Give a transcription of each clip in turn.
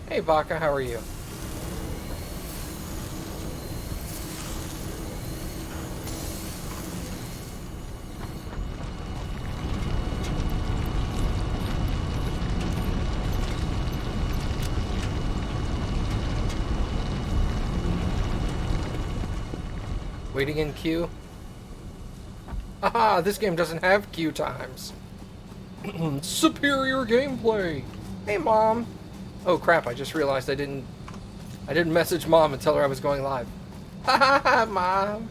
Hey, Baka, how are you? Waiting in queue? Haha, this game doesn't have queue times. Superior gameplay! Hey, Mom! Oh crap, I just realized I didn't message Mom and tell her I was going live. Haha, Mom!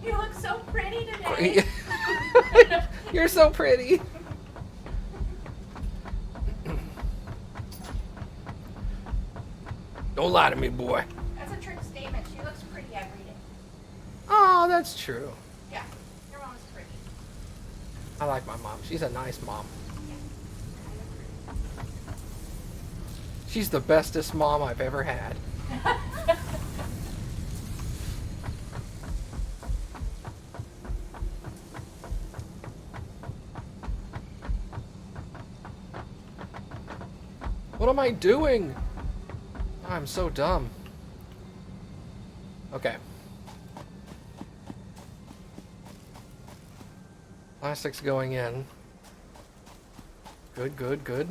You look so pretty today. You're so pretty! Don't lie to me, boy. That's a trick statement. She looks pretty every day. Oh, that's true. Yeah, your mom is pretty. I like my mom. She's a nice mom. Yeah, She's the bestest mom I've ever had. What am I doing? I'm so dumb. Okay. Plastic's going in. Good, good, good.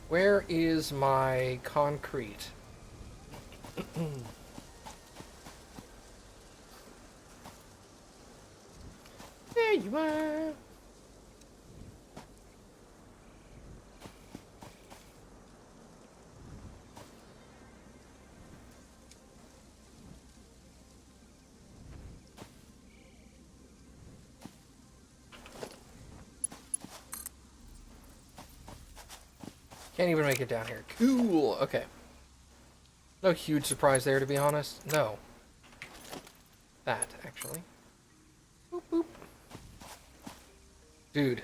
Where is my concrete? There you are. Can't even make it down here. Cool. Okay. No huge surprise there, to be honest. No. That, actually. Boop, boop. Dude.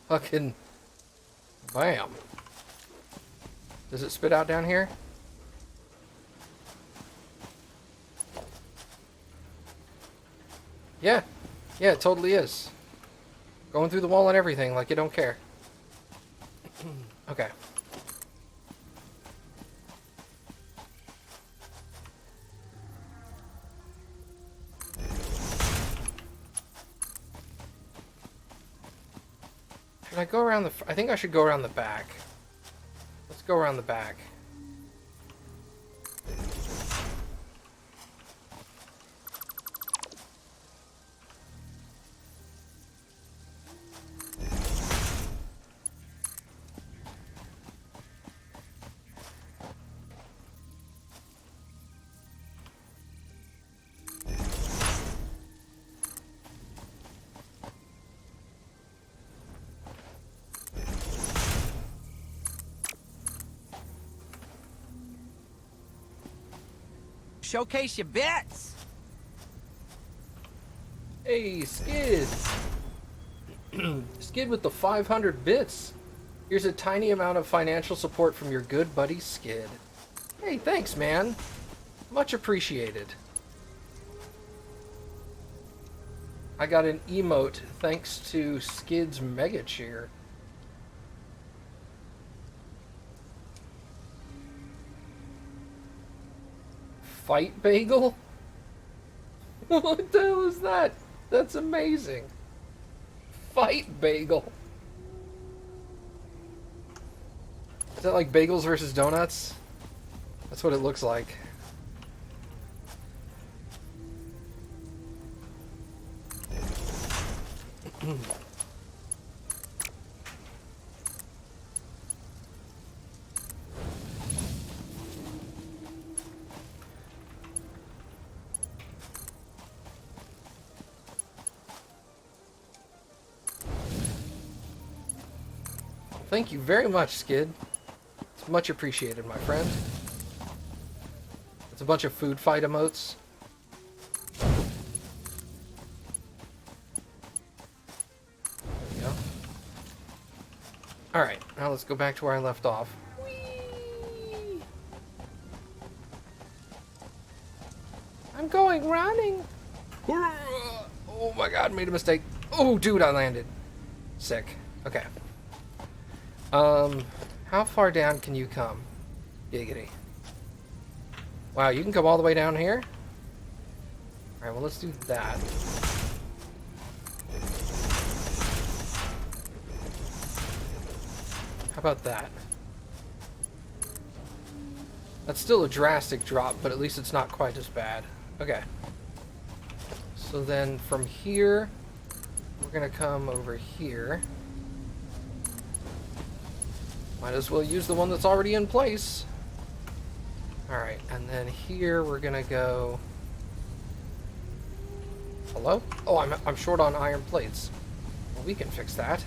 Fucking. Bam. Does it spit out down here? Yeah. Yeah, it totally is. Going through the wall and everything, like you don't care. Okay. Should I go around the... I think I should go around the back. Let's go around the back. Showcase your bits. Hey, Skid! Skid with the 500 bits. Here's a tiny amount of financial support from your good buddy Skid. Hey, thanks, man. Much appreciated. I got an emote thanks to Skid's Mega Cheer. Fight bagel? What the hell is that? That's amazing. Fight bagel. Is that like bagels versus donuts? That's what it looks like. Thank you very much, Skid. It's much appreciated, my friend. It's a bunch of food fight emotes. There we go. Alright, now let's go back to where I left off. Whee! I'm going running. Oh my god, made a mistake. Oh, dude, I landed. Sick. Okay. How far down can you come? Giggity. Wow, you can come all the way down here? Alright, well, let's do that. How about that? That's still a drastic drop, but at least it's not quite as bad. Okay. So then from here, we're gonna come over here. Might as well use the one that's already in place. Alright, and then here we're gonna go... Hello? Oh, I'm short on iron plates. Well, we can fix that.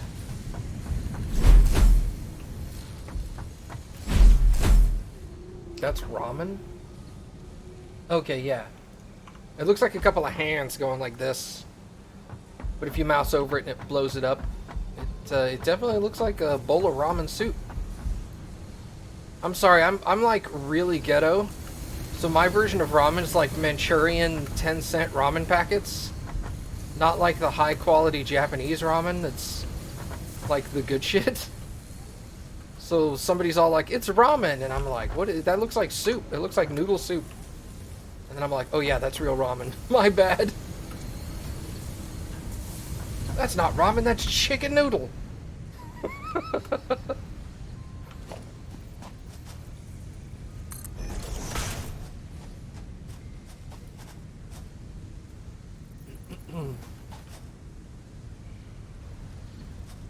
That's ramen? Okay, yeah. It looks like a couple of hands going like this. But if you mouse over it and it blows it up, it definitely looks like a bowl of ramen soup. I'm sorry, I'm like really ghetto. So my version of ramen is like Manchurian 10-cent ramen packets. Not like the high quality Japanese ramen that's like the good shit. So somebody's all like, it's ramen, and I'm like, what is, that looks like soup. It looks like noodle soup. And then I'm like, oh yeah, that's real ramen. My bad. That's not ramen, that's chicken noodle.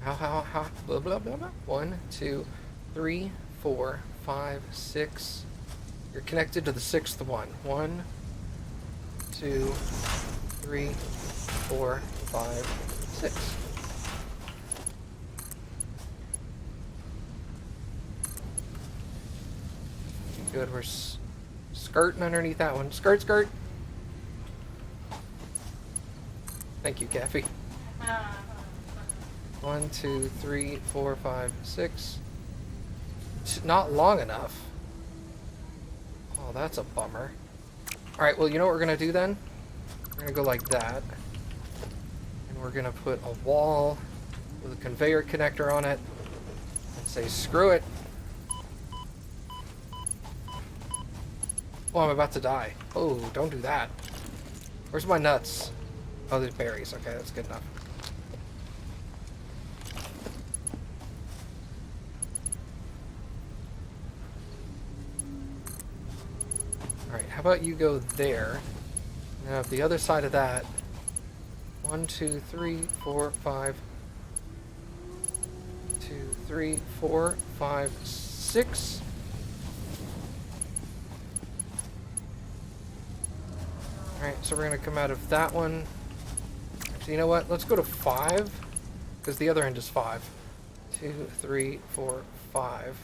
How, blah, blah, blah, blah. 1, 2, 3, 4, 5, 6. You're connected to the 6th one. 1, 2, 3, 4, 5, 6. Good, we're skirting underneath that one. Skirt, skirt. Thank you, Caffey. 1, 2, 3, 4, 5, 6. It's not long enough. Oh, that's a bummer. Alright, well, you know what we're going to do then? We're going to go like that. And we're going to put a wall with a conveyor connector on it. And say, screw it. Oh, I'm about to die. Oh, don't do that. Where's my nuts? Oh, there's berries. Okay, that's good enough. Alright, how about you go there? Now, at the other side of that, 1, 2, 3, 4, 5, 2, 3, 4, 5, 6. Alright, so we're going to come out of that one. Actually, you know what? Let's go to 5, because the other end is 5. 2, 3, 4, 5.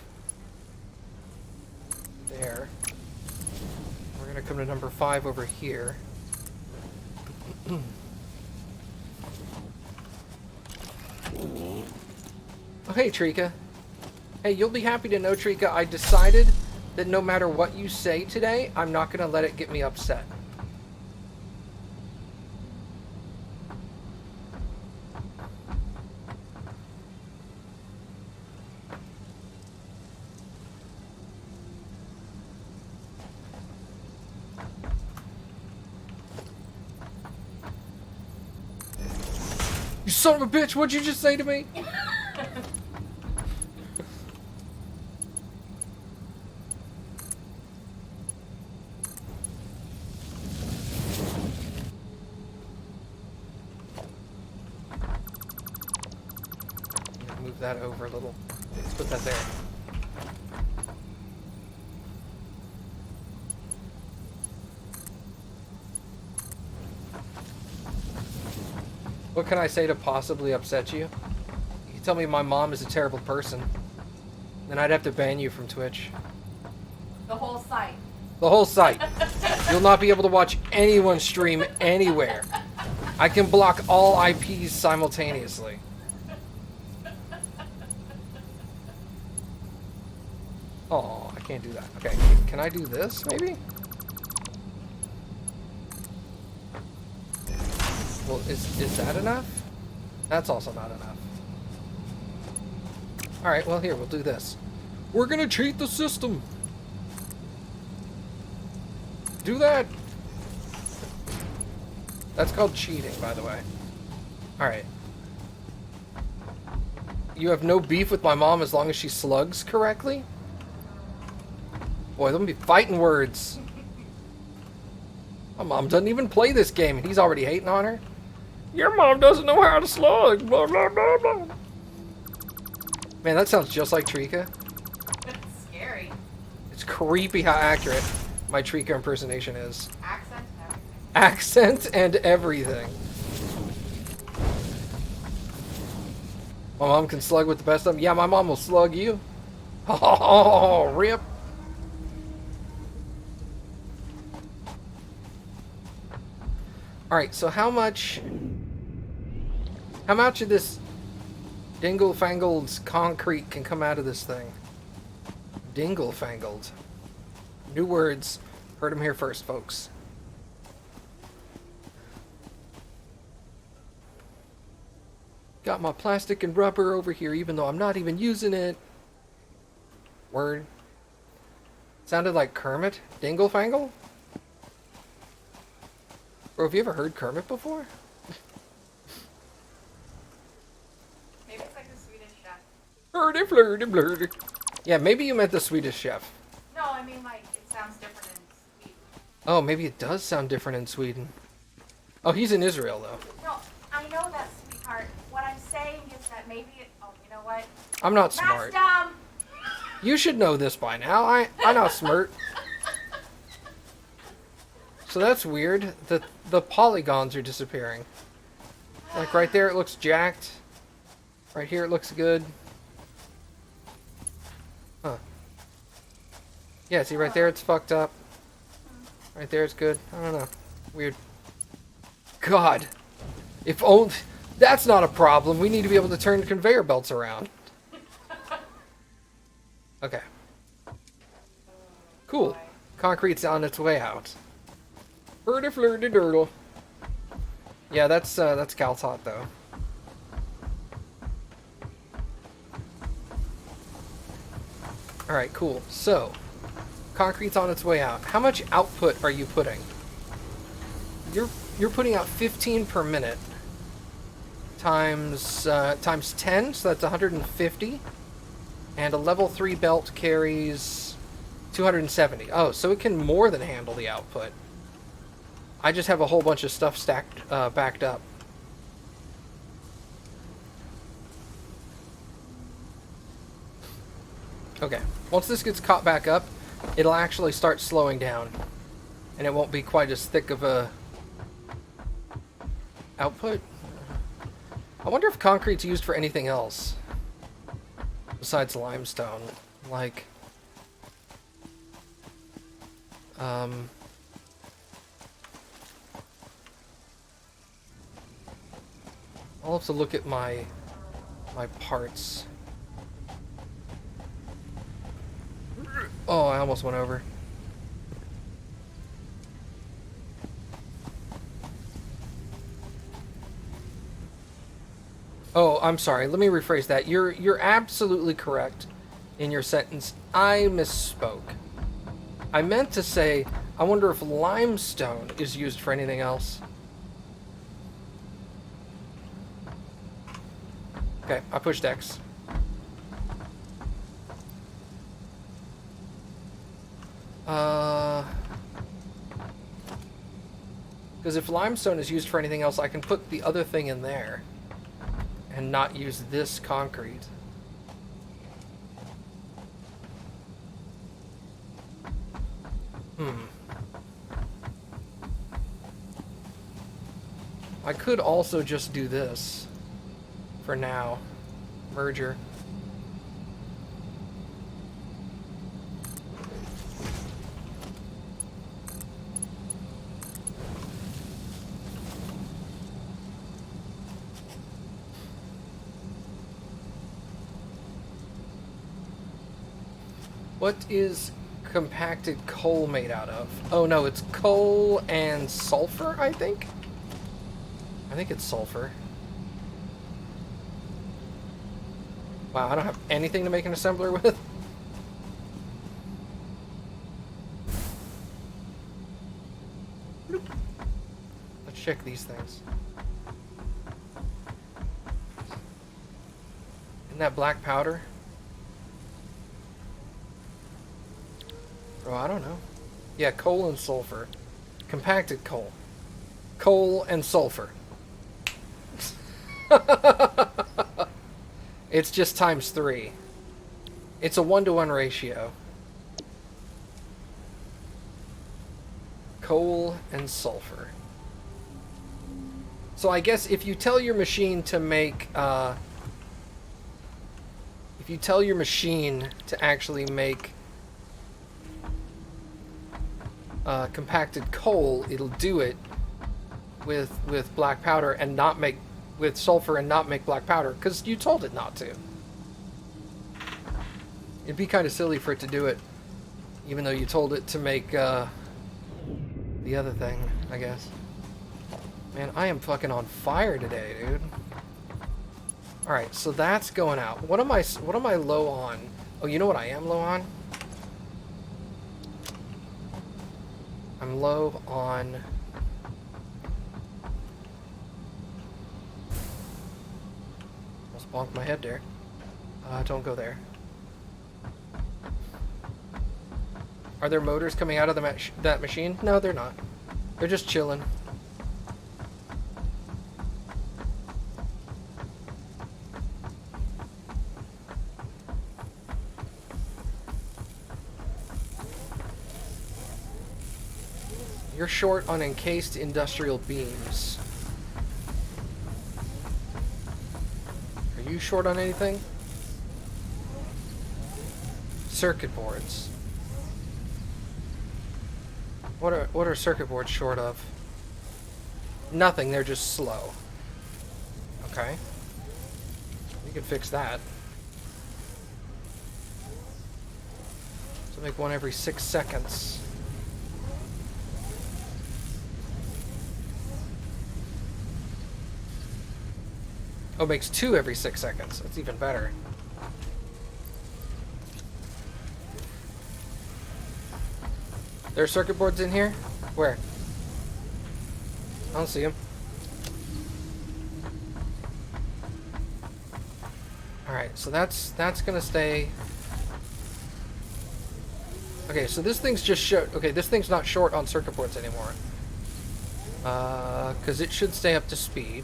There. We're going to come to number 5 over here. Oh, hey, Trika. Hey, you'll be happy to know, Trika, I decided that no matter what you say today, I'm not going to let it get me upset. You son of a bitch, what'd you just say to me? Move that over a little. Let's put that there. What can I say to possibly upset you? You tell me my mom is a terrible person, then I'd have to ban you from Twitch. The whole site. The whole site. You'll not be able to watch anyone stream anywhere. I can block all IPs simultaneously. Oh, I can't do that. Okay, can I do this, maybe? Well, is that enough? That's also not enough. Alright, well here, we'll do this. We're gonna cheat the system. Do that. That's called cheating, by the way. Alright. You have no beef with my mom as long as she slugs correctly? Boy, them be fighting words. My mom doesn't even play this game, and he's already hating on her. Your mom doesn't know how to slug. Blah, blah, blah, blah. Man, that sounds just like Trika. That's scary. It's creepy how accurate my Trika impersonation is. Accent and everything. Accent and everything. My mom can slug with the best of them. Yeah, my mom will slug you. Oh, rip. Alright, so how much of this dingle-fangled concrete can come out of this thing? Dingle-fangled. New words. Heard them here first, folks. Got my plastic and rubber over here, even though I'm not even using it. Word. Sounded like Kermit. Dingle-fangle? Bro, have you ever heard Kermit before? Maybe it's like the Swedish chef. Flirty, flirty, flirty. Yeah, maybe you meant the Swedish chef. No, I mean like it sounds different in Sweden. Oh, maybe it does sound different in Sweden. Oh, he's in Israel, though. No, I know that, sweetheart. What I'm saying is that maybe it. Oh, you know what? I'm not smart. That's dumb. You should know this by now. I'm not smart. So that's weird. The polygons are disappearing. Like right there, it looks jacked. Right here, it looks good. Huh. Yeah, see right there, it's fucked up. Right there, it's good. I don't know. Weird. God. If only... That's not a problem. We need to be able to turn conveyor belts around. Okay. Cool. Concrete's on its way out. Flirty flirty dirtle. Yeah, that's Cal's hot though. Alright, cool. So, concrete's on its way out. How much output are you putting? You're putting out 15 per minute. Times 10, so that's 150. And a level 3 belt carries 270. Oh, so it can more than handle the output. I just have a whole bunch of stuff stacked, backed up. Okay, once this gets caught back up, it'll actually start slowing down. And it won't be quite as thick of a output. I wonder if concrete's used for anything else besides limestone. Like, I'll have to look at my parts. Oh, I almost went over. Oh, I'm sorry. Let me rephrase that. You're absolutely correct in your sentence. I misspoke. I meant to say, I wonder if limestone is used for anything else. Okay, I pushed X. Because if limestone is used for anything else, I can put the other thing in there and not use this concrete. I could also just do this for now. Merger. What is compacted coal made out of? Oh no, it's coal and sulfur, I think? I think it's sulfur. Wow, I don't have anything to make an assembler with. check these things. Isn't that black powder? Oh, I don't know. Yeah, coal and sulfur. Compacted coal. Coal and sulfur. It's just times 3. It's a 1-to-1 ratio. Coal and sulfur. So I guess if you tell your machine to make, if you tell your machine to actually make compacted coal, it'll do it with black powder and not make with sulfur and not make black powder because you told it not to. It'd be kind of silly for it to do it, even though you told it to make the other thing, I guess. Man, I am fucking on fire today, dude. All right, so that's going out. What am I low on? Oh, you know what I am low on? I'm low on... Almost bonked my head there. Don't go there. Are there motors coming out of that machine? No, they're not. They're just chilling. You're short on encased industrial beams. Are you short on anything? Circuit boards. What are circuit boards short of? Nothing, they're just slow. Okay. You can fix that. So make one every 6 seconds. Oh, makes 2 every 6 seconds. That's even better. There are circuit boards in here? Where? I don't see them. Alright, so that's gonna stay. Okay, so this thing's just short. Okay, this thing's not short on circuit boards anymore. Because it should stay up to speed.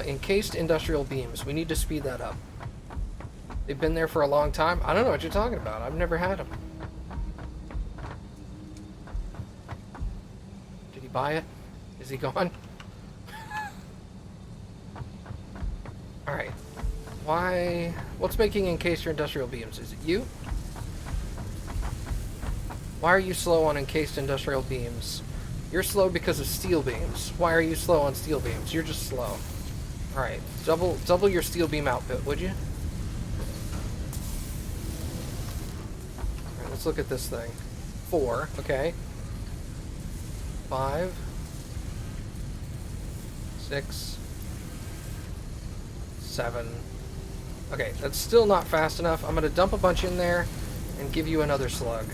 Encased industrial beams. We need to speed that up. They've been there for a long time. I don't know what you're talking about. I've never had them. Did he buy it? Is he gone? Alright. Why? What's making encased your industrial beams? Is it you? Why are you slow on encased industrial beams? You're slow because of steel beams. Why are you slow on steel beams? You're just slow. Alright, double your steel beam output, would you? Alright, let's look at this thing. 4, okay. 5, 6, 7. Okay, that's still not fast enough. I'm gonna dump a bunch in there and give you another slug.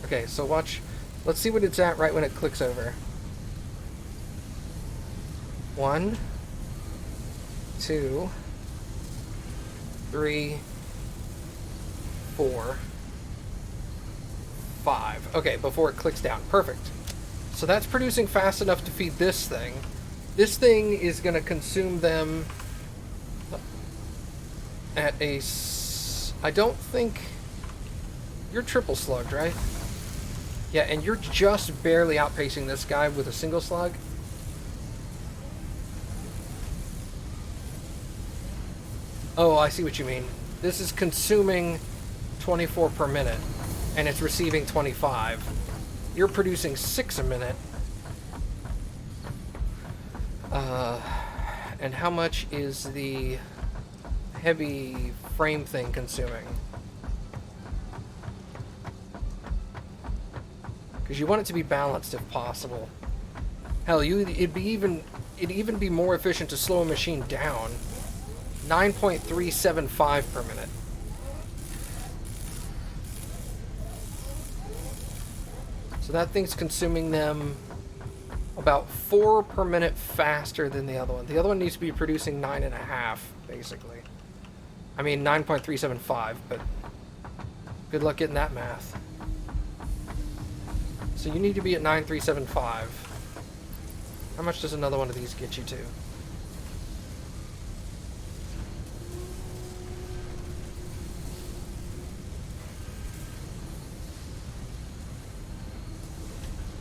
Okay, so watch. Let's see what it's at right when it clicks over. 1, 2, 3, 4, 5. Okay, before it clicks down. Perfect. So that's producing fast enough to feed this thing. This thing is going to consume them at a... I don't think... You're triple slugged, right? Yeah, and you're just barely outpacing this guy with a single slug. Oh, I see what you mean. This is consuming 24 per minute, and it's receiving 25. You're producing 6 a minute. And how much is the heavy frame thing consuming? Because you want it to be balanced if possible. Hell, it'd even be more efficient to slow a machine down. 9.375 per minute. So that thing's consuming them about 4 per minute faster than the other one. The other one needs to be producing 9.5, basically. I mean 9.375, but good luck getting that math. So you need to be at 9.375. How much does another one of these get you to?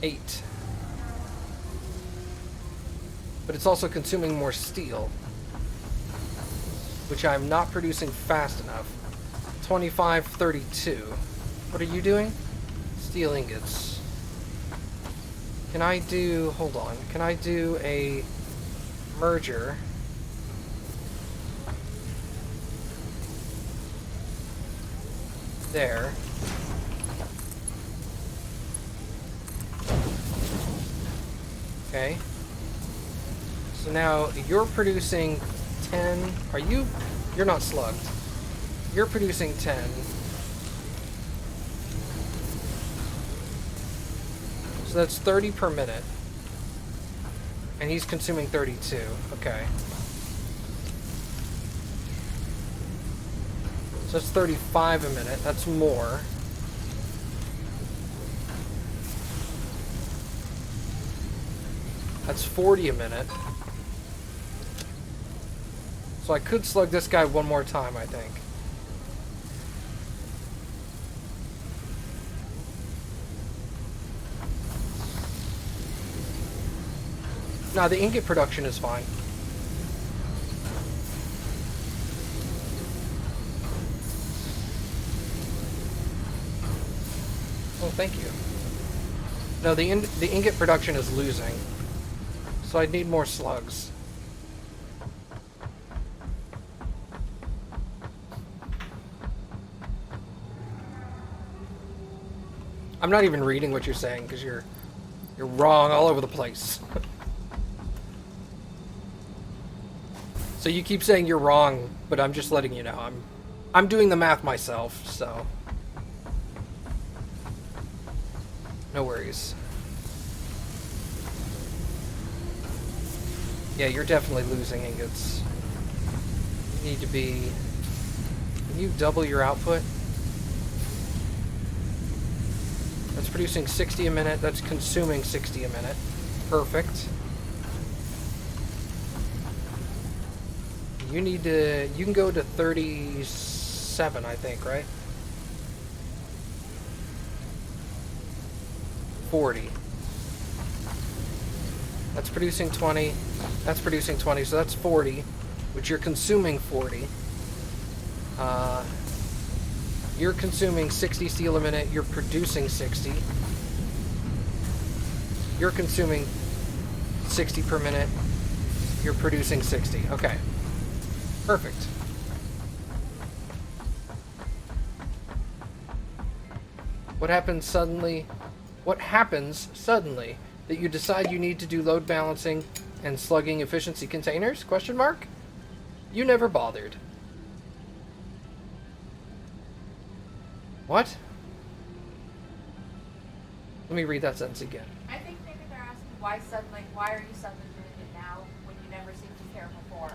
$8. But it's also consuming more steel, which I'm not producing fast enough. 25.32. What are you doing? Steel ingots. Can I do, hold on, can I do a merger? There. Okay. So now you're producing 10. Are you? You're not slugged. You're producing 10. So that's 30 per minute. And he's consuming 32. Okay. So that's 35 a minute. That's more. That's 40 a minute. So I could slug this guy one more time, I think. Nah, the ingot production is fine. Oh, thank you. No, the ingot production is losing. So I need more slugs. I'm not even reading what you're saying because you're wrong all over the place. So you keep saying you're wrong, but I'm just letting you know. I'm doing the math myself, so no worries. Yeah, you're definitely losing ingots. You need to be... Can you double your output? That's producing 60 a minute. That's consuming 60 a minute. Perfect. You need to... You can go to 37, I think, right? 40. That's producing 20. That's producing 20, so that's 40, which you're consuming 40. You're consuming 60 steel a minute. You're producing 60. You're consuming 60 per minute. You're producing 60. Okay. Perfect. What happens suddenly? What happens suddenly that you decide you need to do load balancing and slugging efficiency containers? Question mark? You never bothered. What? Let me read that sentence again. I think maybe they're asking why are you suddenly doing it now when you never seemed to care before?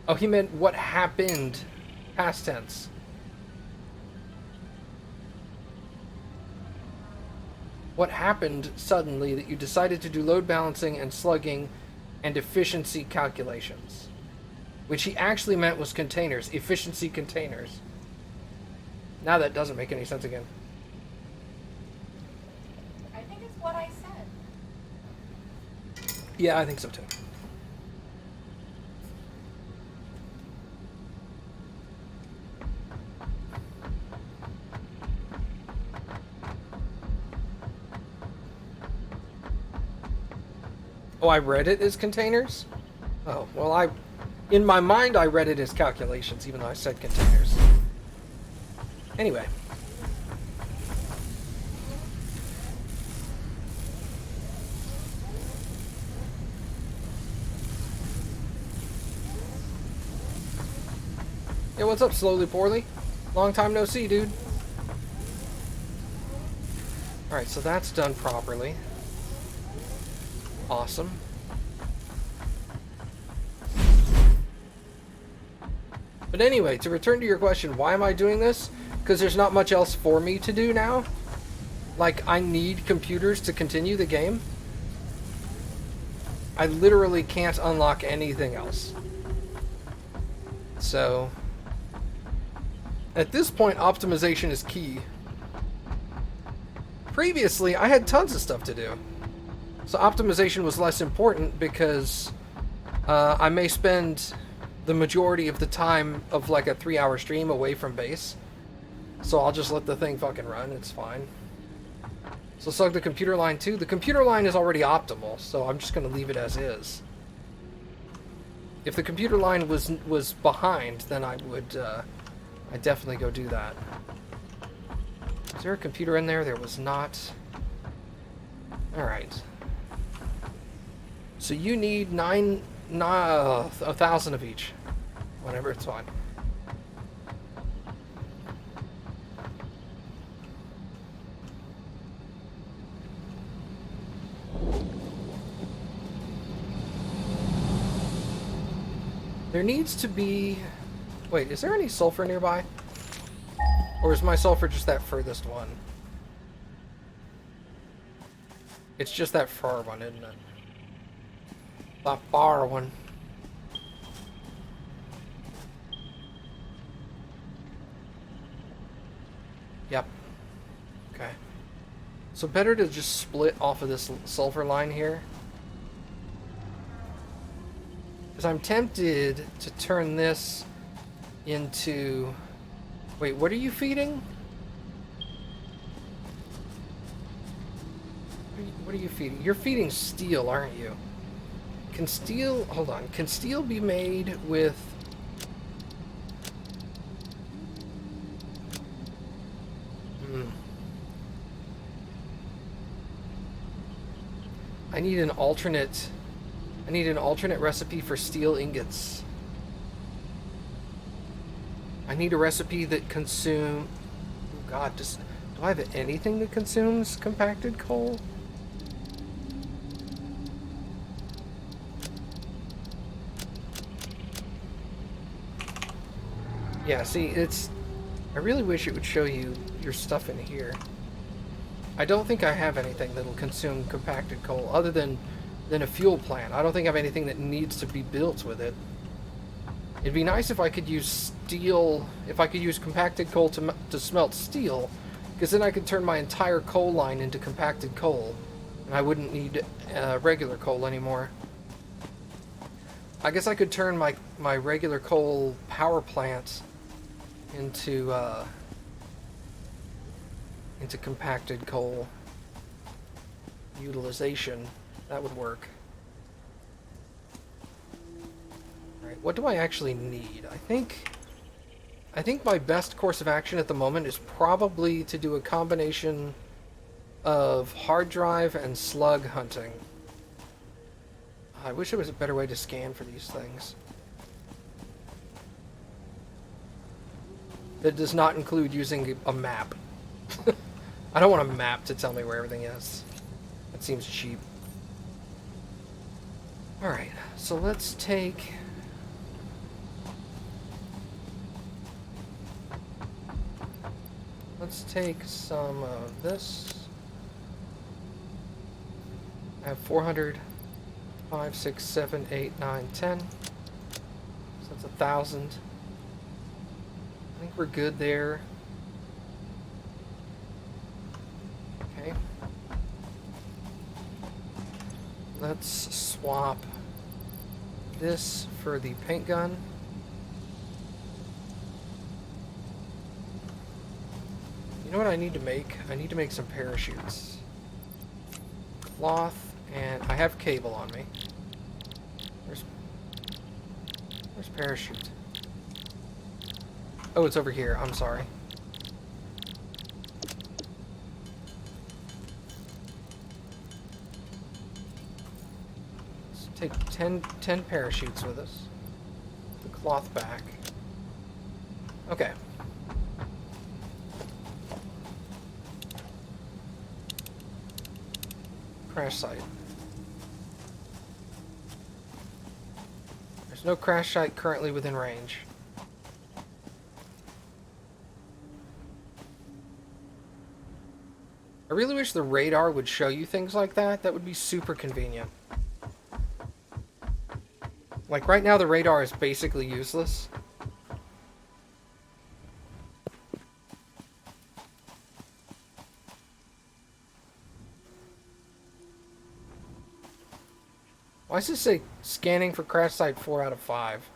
Oh, he meant what happened, past tense. What happened suddenly that you decided to do load balancing and slugging and efficiency calculations? Which he actually meant was containers, efficiency containers. Now that doesn't make any sense again. I think it's what I said. Yeah, I think so too. Oh, I read it as containers? Oh, well, in my mind, I read it as calculations, even though I said containers. Anyway. what's up, Slowly Poorly? Long time no see, dude. Alright, so that's done properly. Awesome. But anyway, to return to your question, why am I doing this? Because there's not much else for me to do now. Like, I need computers to continue the game. I literally can't unlock anything else. So, at this point, optimization is key. Previously, I had tons of stuff to do. So optimization was less important because I may spend the majority of the time of like a 3-hour stream away from base. So I'll just let the thing fucking run, it's fine. So slug the computer line too. The computer line is already optimal, so I'm just gonna leave it as is. If the computer line was behind, then I would I'd definitely go do that. Is there a computer in there? There was not. Alright. So you need 1,000 of each. Whatever, it's fine. There needs to be... Wait, is there any sulfur nearby? Or is my sulfur just that furthest one? It's just that far one, isn't it? That far one. Yep. Okay. So better to just split off of this sulfur line here. Because I'm tempted to turn this into... Wait, what are you feeding? What are you feeding? You're feeding steel, aren't you? Can steel... Hold on. Can steel be made with... I need an alternate recipe for steel ingots. I need a recipe that consume... Oh god, do I have anything that consumes compacted coal? Yeah, see, it's... I really wish it would show you your stuff in here. I don't think I have anything that'll consume compacted coal other than a fuel plant. I don't think I have anything that needs to be built with it. It'd be nice if I could use steel, if I could use compacted coal to smelt steel, because then I could turn my entire coal line into compacted coal, and I wouldn't need regular coal anymore. I guess I could turn my regular coal power plant into compacted coal utilization. That would work. Alright, what do I actually need? I think my best course of action at the moment is probably to do a combination of hard drive and slug hunting. I wish there was a better way to scan for these things. That does not include using a map. I don't want a map to tell me where everything is. That seems cheap. Alright, so let's take... some of this. I have 400, 5, 6, 7, 8, 9, 10. So that's 1,000. I think we're good there. Okay. Let's swap this for the paint gun. You know what I need to make? I need to make some parachutes. Cloth, and I have cable on me. Where's parachute? Oh, it's over here. I'm sorry. Let's take 10 parachutes with us. The cloth back. Okay. Crash site. There's no crash site currently within range. I really wish the radar would show you things like that. That would be super convenient. Like right now the radar is basically useless. Why does this say scanning for crash site 4 out of 5?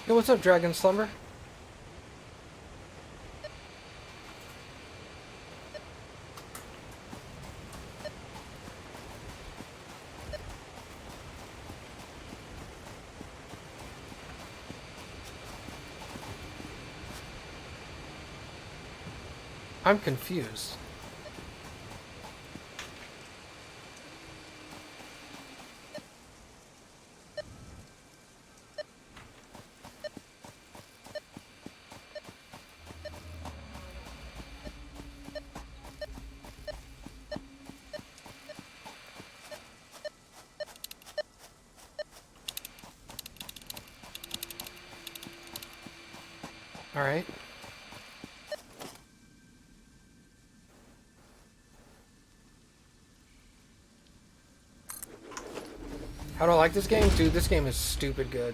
Yo, what's up, Dragon Slumber? I'm confused. All right. How do I like this game? Dude, this game is stupid good.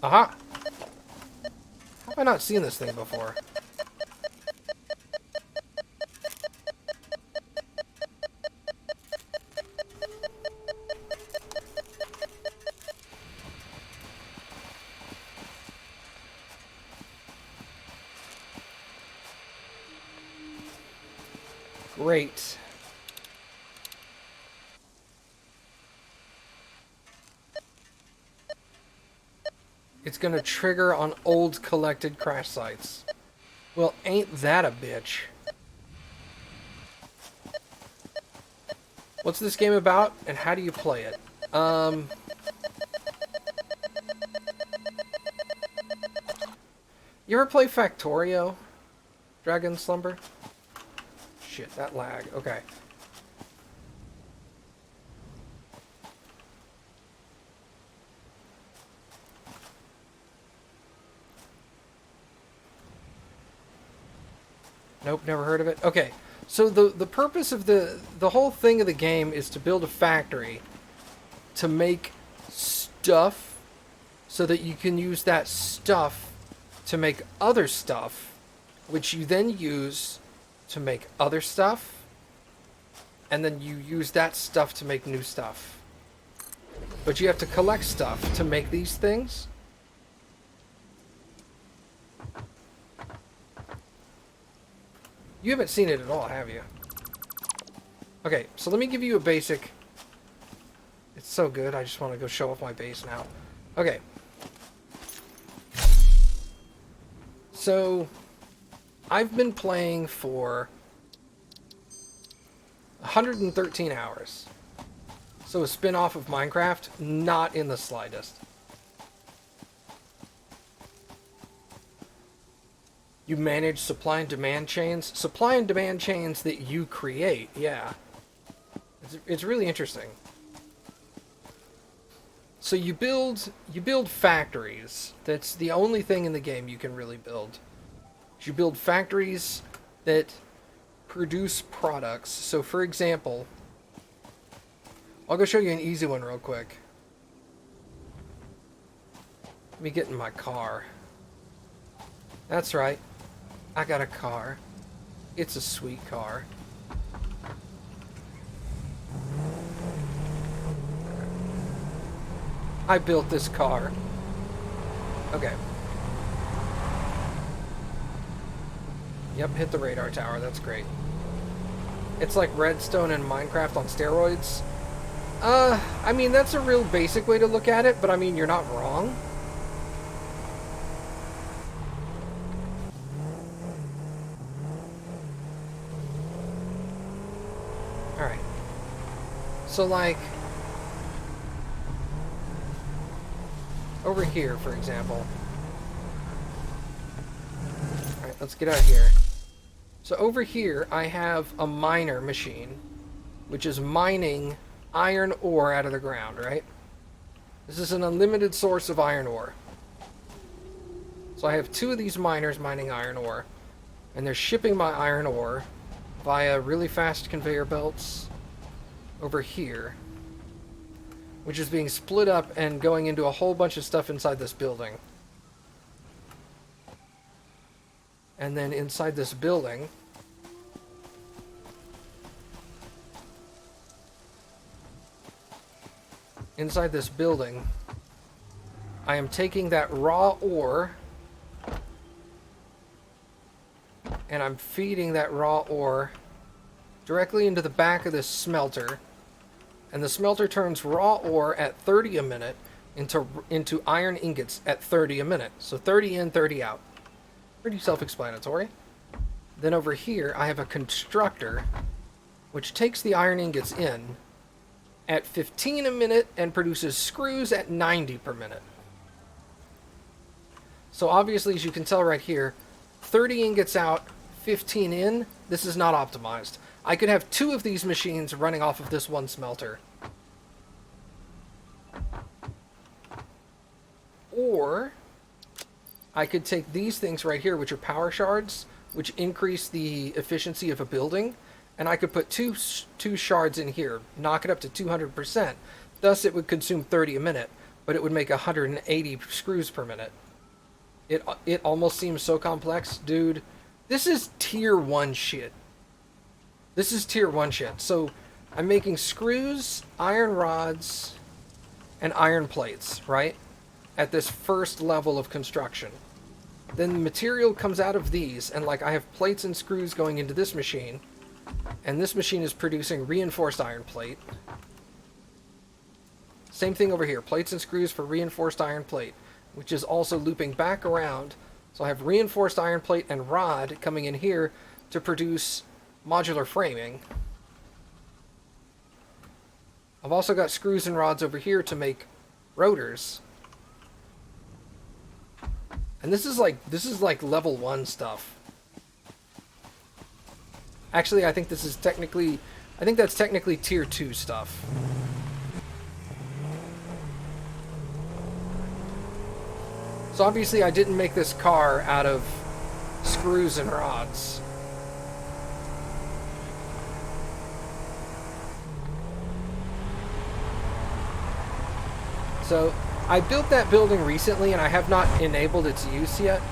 Aha! How have I not seen this thing before? Great. It's gonna trigger on old collected crash sites. Well, ain't that a bitch? What's this game about, and how do you play it? You ever play Factorio? Dragon Slumber? Shit, that lag. Okay. Nope, never heard of it. Okay, so the purpose of the whole thing of the game is to build a factory to make stuff so that you can use that stuff to make other stuff, which you then use to make other stuff, and then you use that stuff to make new stuff. But you have to collect stuff to make these things. You haven't seen it at all, have you? Okay, so let me give you a basic... It's so good, I just want to go show off my base now. Okay. So, I've been playing for 113 hours. So a spin-off of Minecraft, not in the slightest. You manage supply and demand chains. Supply and demand chains that you create, yeah. It's really interesting. So you build factories. That's the only thing in the game you can really build. You build factories that produce products. So for example, I'll go show you an easy one real quick. Let me get in my car. That's right. I got a car. It's a sweet car. I built this car. Okay. Yep, hit the radar tower. That's great. It's like Redstone and Minecraft on steroids. I mean, that's a real basic way to look at it, but I mean, you're not wrong. Alright. So, like... over here, for example. Alright, let's get out of here. So over here, I have a miner machine, which is mining iron ore out of the ground, right? This is an unlimited source of iron ore. So I have two of these miners mining iron ore, and they're shipping my iron ore via really fast conveyor belts over here, which is being split up and going into a whole bunch of stuff inside this building. And then inside this building, I am taking that raw ore and I'm feeding that raw ore directly into the back of this smelter. And the smelter turns raw ore at 30 a minute into iron ingots at 30 a minute. So 30 in, 30 out. Pretty self-explanatory. Then over here, I have a constructor, which takes the iron ingots in at 15 a minute and produces screws at 90 per minute. So obviously, as you can tell right here, 30 ingots out, 15 in, this is not optimized. I could have two of these machines running off of this one smelter. Or I could take these things right here, which are power shards, which increase the efficiency of a building, and I could put two shards in here, knock it up to 200%. Thus, it would consume 30 a minute, but it would make 180 screws per minute. It almost seems so complex. Dude, this is tier 1 shit. This is tier 1 shit. So, I'm making screws, iron rods, and iron plates, right? At this first level of construction. Then the material comes out of these, and like I have plates and screws going into this machine, and this machine is producing reinforced iron plate. Same thing over here, plates and screws for reinforced iron plate, which is also looping back around. So I have reinforced iron plate and rod coming in here to produce modular framing. I've also got screws and rods over here to make rotors. And this is like level 1 stuff. Actually, I think that's technically tier 2 stuff. So obviously I didn't make this car out of screws and rods. So I built that building recently and I have not enabled its use yet.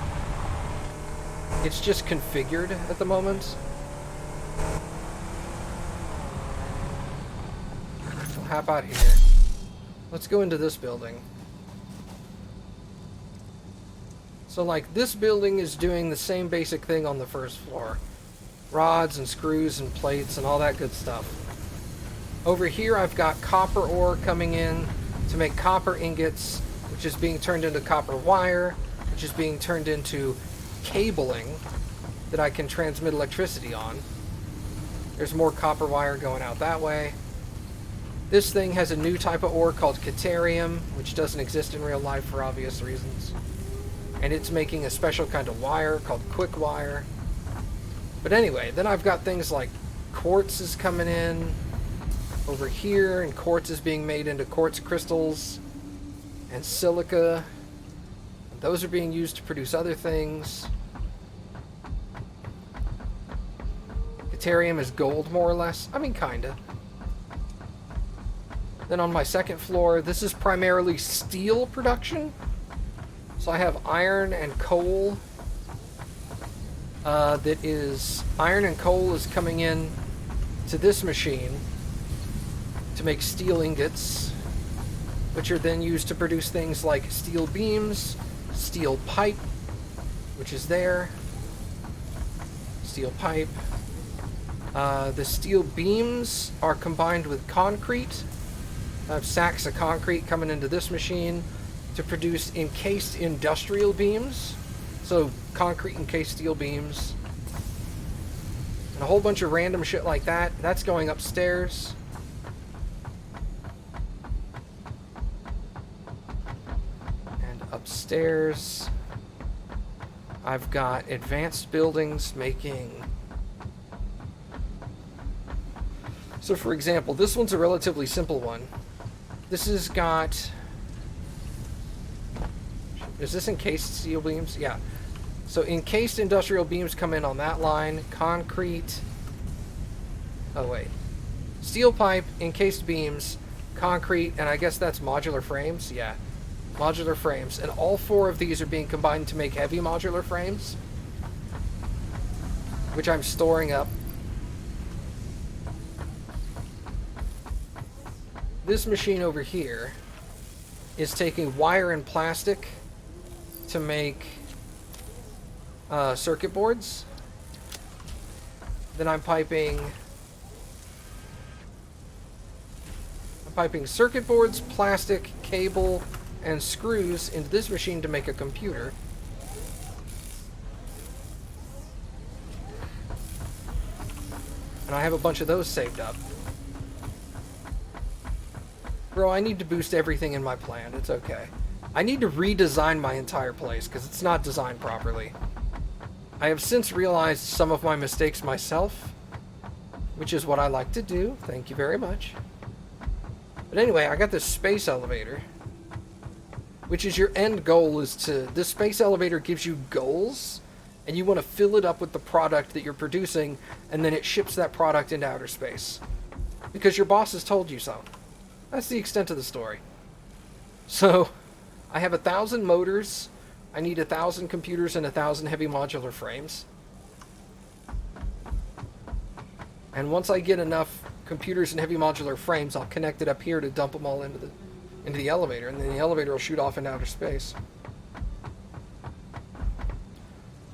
It's just configured at the moment. So how about here? Let's go into this building. So like this building is doing the same basic thing on the first floor. rods and screws and plates and all that good stuff. Over here I've got copper ore coming in to make copper ingots, which is being turned into copper wire, which is being turned into cabling that I can transmit electricity on. There's more copper wire going out that way. This thing has a new type of ore called Caterium, which doesn't exist in real life for obvious reasons. And it's making a special kind of wire called quick wire. But anyway, then I've got things like quartz is coming in over here, and quartz is being made into quartz crystals and silica. And those are being used to produce other things. Caterium is gold, more or less. I mean, kinda. Then on my second floor, this is primarily steel production. So I have iron and coal. Iron and coal is coming in to this machine to make steel ingots, which are then used to produce things like steel beams, steel pipe, which is there. Steel pipe. The steel beams are combined with concrete. I have sacks of concrete coming into this machine to produce encased industrial beams. So concrete encased steel beams. And a whole bunch of random shit like that. That's going upstairs. And upstairs, I've got advanced buildings making... So for example, this one's a relatively simple one. This has got... Is this encased steel beams? Yeah. So encased industrial beams come in on that line. Concrete. Oh, wait. Steel pipe, encased beams, concrete, and I guess that's modular frames? Yeah. Modular frames. And all four of these are being combined to make heavy modular frames, which I'm storing up. This machine over here is taking wire and plastic to make circuit boards. Then I'm piping circuit boards, plastic, cable, and screws into this machine to make a computer. And I have a bunch of those saved up. Bro, I need to boost everything in my plan. It's okay. I need to redesign my entire place because it's not designed properly. I have since realized some of my mistakes myself, which is what I like to do. Thank you very much. But anyway, I got this space elevator, which is your end goal is to... This space elevator gives you goals, and you want to fill it up with the product that you're producing, and then it ships that product into outer space. Because your boss has told you so. That's the extent of the story. So, I have 1,000 motors. I need 1,000 computers and 1,000 heavy modular frames. And once I get enough computers and heavy modular frames, I'll connect it up here to dump them all into the elevator, and then the elevator will shoot off into outer space.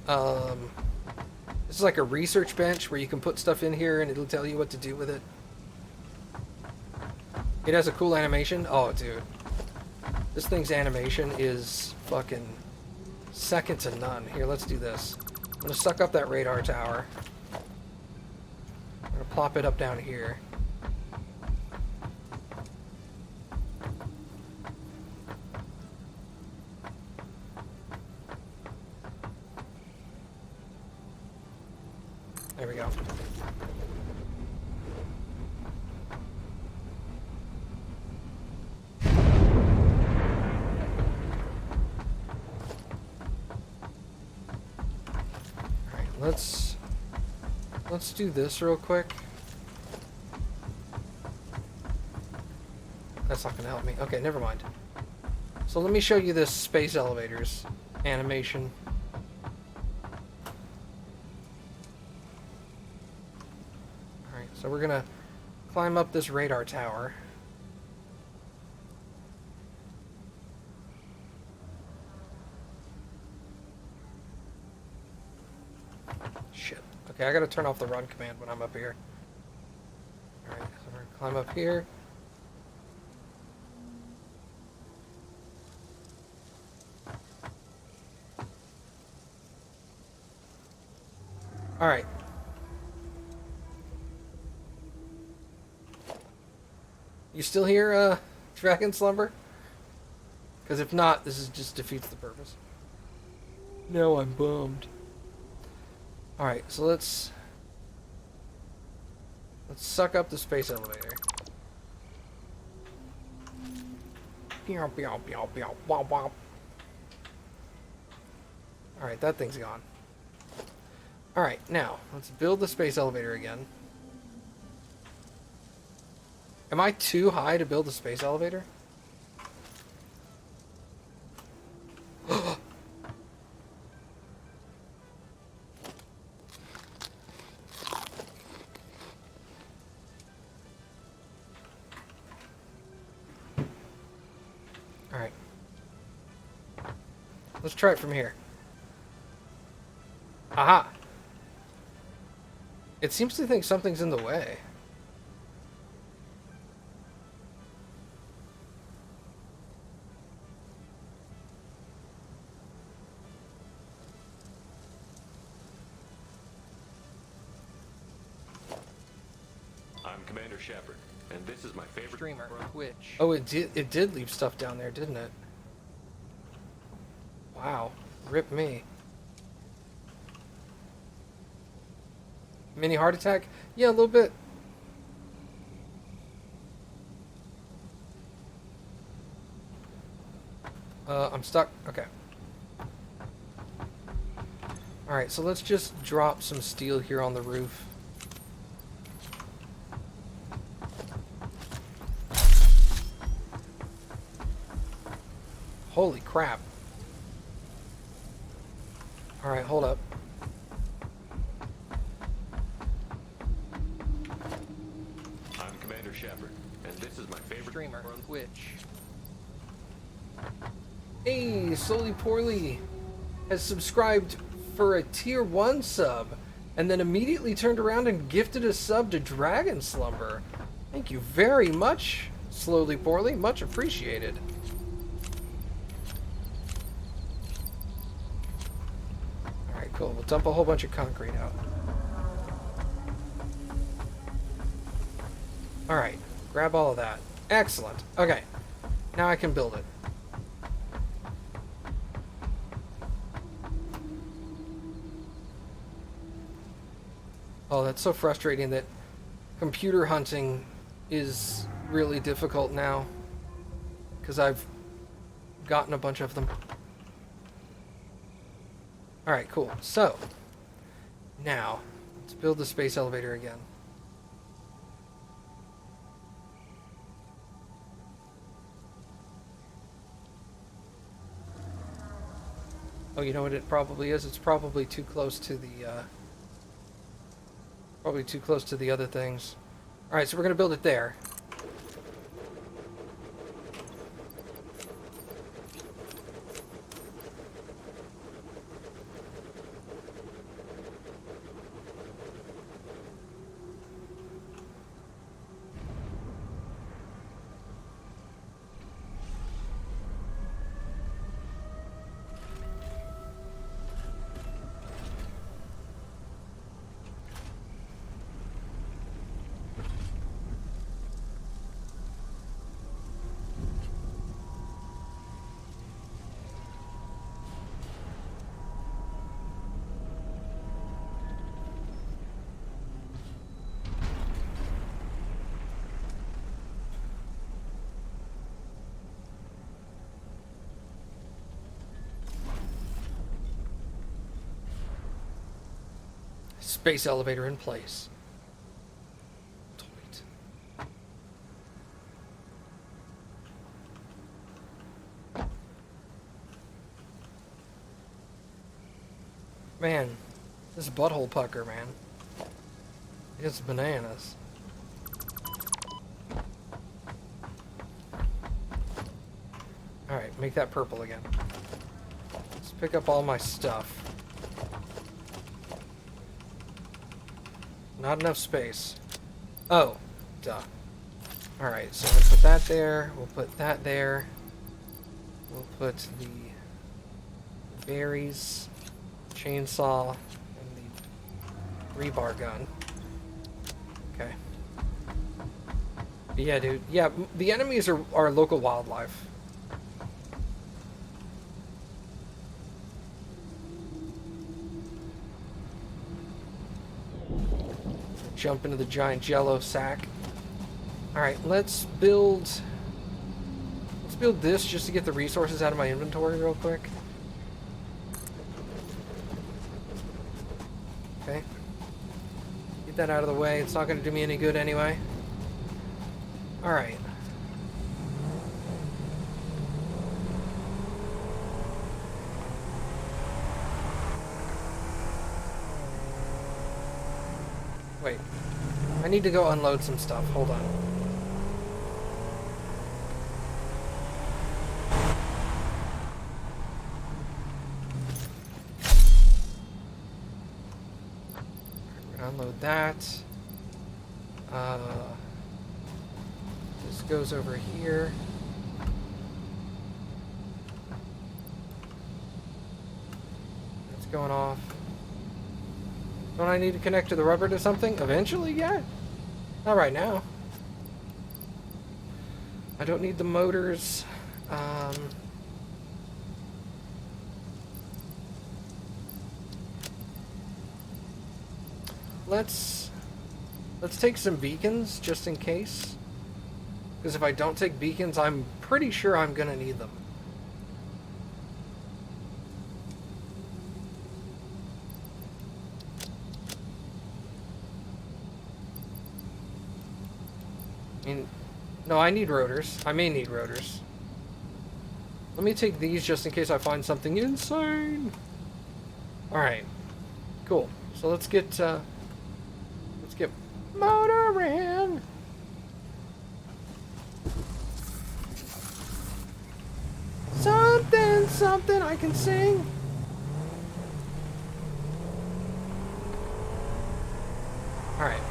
This is like a research bench where you can put stuff in here and it'll tell you what to do with it. It has a cool animation. Oh, dude. This thing's animation is fucking second to none. Here, let's do this. I'm gonna suck up that radar tower. I'm gonna plop it up down here. There we go. Let's do this real quick. That's not gonna help me. Okay, never mind. So let me show you this space elevators animation. Alright, so we're gonna climb up this radar tower. Shit. Okay, I gotta turn off the run command when I'm up here. Alright, so we're gonna climb up here. Alright. You still here, Dragon Slumber? Because if not, this is just defeats the purpose. No, I'm bummed. Alright, so let's suck up the space elevator. Alright, that thing's gone. Alright, now, let's build the space elevator again. Am I too high to build a space elevator? Alright. Let's try it from here. Aha! It seems to think something's in the way. I'm Commander Shepard, and this is my favorite Streamer, Twitch. Oh, it did leave stuff down there, didn't it? Wow. Rip me. Mini heart attack? Yeah, a little bit. I'm stuck. Okay. Alright, so let's just drop some steel here on the roof. Holy crap. Alright, hold up. I'm Commander Shepard, and this is my favorite Streamer, Twitch. Hey, Slowly Poorly has subscribed for a tier 1 sub and then immediately turned around and gifted a sub to Dragon Slumber. Thank you very much, Slowly Poorly. Much appreciated. Alright, cool. We'll dump a whole bunch of concrete out. Alright, grab all of that. Excellent. Okay, now I can build it. Oh, that's so frustrating that computer hunting is really difficult now. Because I've gotten a bunch of them. Alright, cool. So, now, let's build the space elevator again. Oh, you know what it probably is? It's probably too close to the, probably too close to the other things. Alright, so we're going to build it there. Space elevator in place. Sweet. Man, this butthole pucker, man. It's bananas. Alright, make that purple again. Let's pick up all my stuff. Not enough space. Oh, duh. Alright, so we'll put that there. We'll put that there. We'll put the berries, chainsaw, and the rebar gun. Okay. But yeah, dude. Yeah, the enemies are local wildlife. Jump into the giant jello sack. Alright, let's build this just to get the resources out of my inventory real quick. Okay. Get that out of the way. It's not going to do me any good anyway. Alright. Wait. I need to go unload some stuff. Hold on. Unload that. This goes over here. That's going off. Don't I need to connect to the rubber to something? Eventually, yeah. Not right now. I don't need the motors. Let's take some beacons just in case. Because if I don't take beacons, I'm pretty sure I'm gonna need them. I mean, no, I need rotors. I may need rotors. Let me take these just in case I find something insane. Alright. Cool. So let's get motoring. Something I can sing. Alright.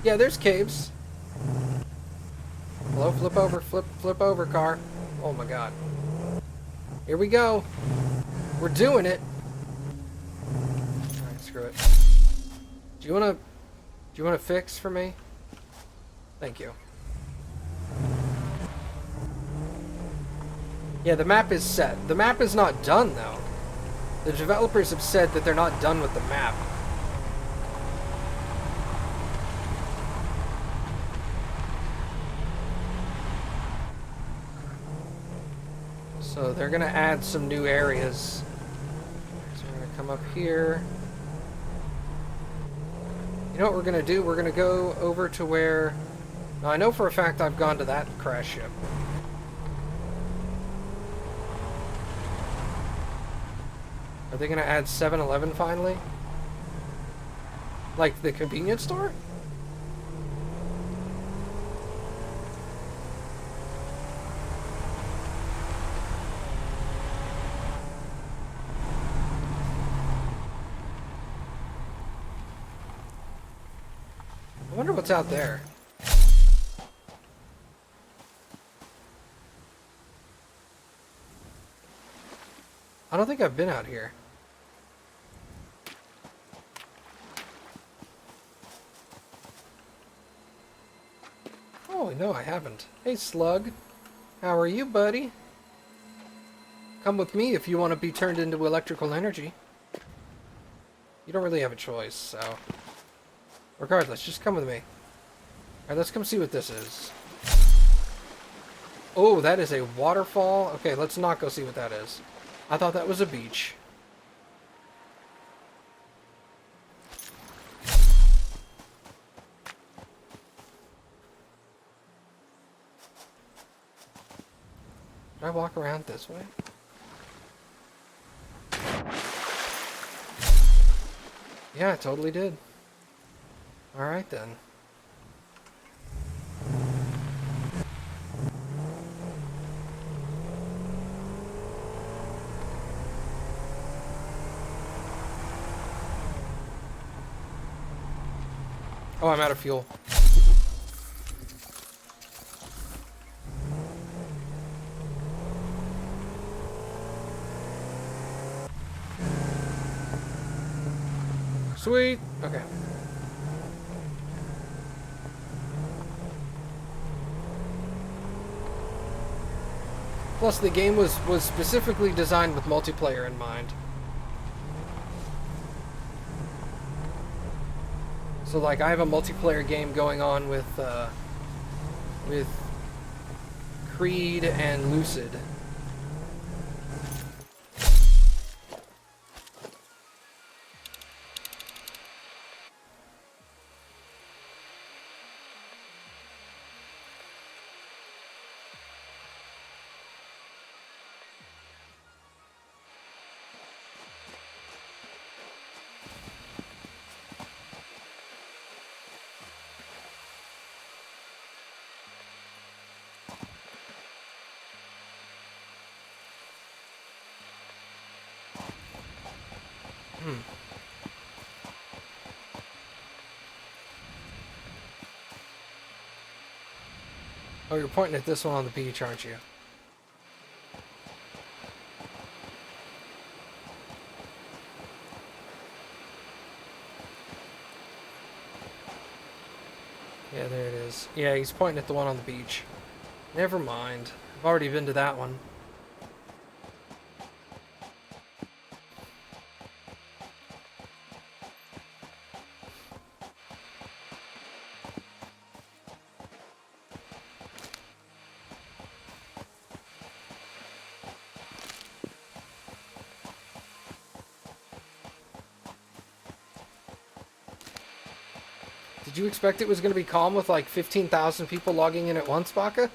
Yeah, there's caves. Hello, flip over, car. Oh my god. Here we go. We're doing it. Alright, screw it. Do you wanna fix for me? Thank you. Yeah, the map is set. The map is not done though. The developers have said that they're not done with the map. So they're gonna add some new areas. So we're gonna come up here. You know what we're gonna do? We're gonna go over to where... Now I know for a fact I've gone to that crash ship. Are they gonna add 7-Eleven finally? Like the convenience store? I wonder what's out there. I don't think I've been out here. Oh, no, I haven't. Hey, Slug. How are you, buddy? Come with me if you want to be turned into electrical energy. You don't really have a choice, so... Regardless, just come with me. Alright, let's come see what this is. Oh, that is a waterfall? Okay, let's not go see what that is. I thought that was a beach. Did I walk around this way? Yeah, I totally did. Alright then. Oh, I'm out of fuel. Sweet. Okay. Plus, the game was specifically designed with multiplayer in mind. So, like, I have a multiplayer game going on with Creed and Lucid. Oh, you're pointing at this one on the beach, aren't you? Yeah, there it is. Yeah, he's pointing at the one on the beach. Never mind. I've already been to that one. Did you expect it was going to be calm with like 15,000 people logging in at once, Baka?